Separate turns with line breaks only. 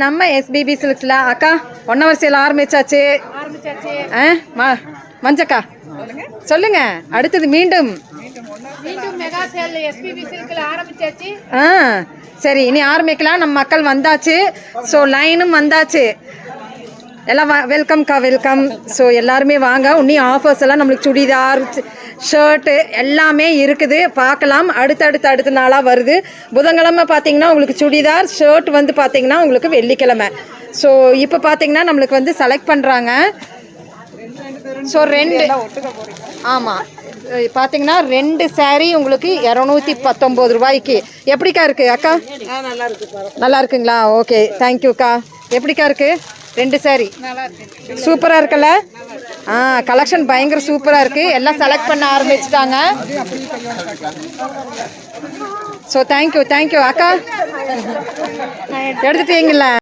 நம்ம எஸ்பிபி சில்க்ஸ்ல அக்கா ஒன்னவரிசையில் ஆரம்பிச்சாச்சு. மஞ்சக்கா சொல்லுங்க. அடுத்தது மீண்டும்
மெகா சேல் எஸ்பிபி சில்க்ல ஆரம்பிச்சாச்சு.
சரி, இனி ஆரம்பிக்கலாம். நம்ம மக்கள் வந்தாச்சு. ஸோ லைனும் வந்தாச்சு. எல்லாம் வெல்கம்க்கா, வெல்கம். ஸோ எல்லாருமே வாங்க. இன்னும் ஆஃபர்ஸ் எல்லாம் நம்மளுக்கு சுடிதார், ஷர்ட்டு எல்லாமே இருக்குது. பார்க்கலாம். அடுத்த நாளாக வருது. புதன்கிழமை பார்த்தீங்கன்னா உங்களுக்கு சுடிதார், ஷர்ட் வந்து பார்த்தீங்கன்னா உங்களுக்கு வெள்ளிக்கிழமை. ஸோ இப்போ பார்த்தீங்கன்னா நம்மளுக்கு வந்து செலக்ட் பண்ணுறாங்க. ஸோ 2 ஆமாம் பார்த்தீங்கன்னா 2 சாரீ உங்களுக்கு 219 ரூபாய்க்கு. எப்படிக்கா இருக்குது அக்கா? நல்லா இருக்குங்களா? ஓகே, தேங்க்யூக்கா. எப்படிக்கா இருக்குது 2 சாரீ? சூப்பராக இருக்குல்ல? கலெக்ஷன் பயங்கர சூப்பராக இருக்குது. எல்லாம் செலக்ட் பண்ண ஆரம்பிச்சிட்டாங்க. ஸோ தேங்க்யூ அக்கா. எடுத்துட்டீங்களா?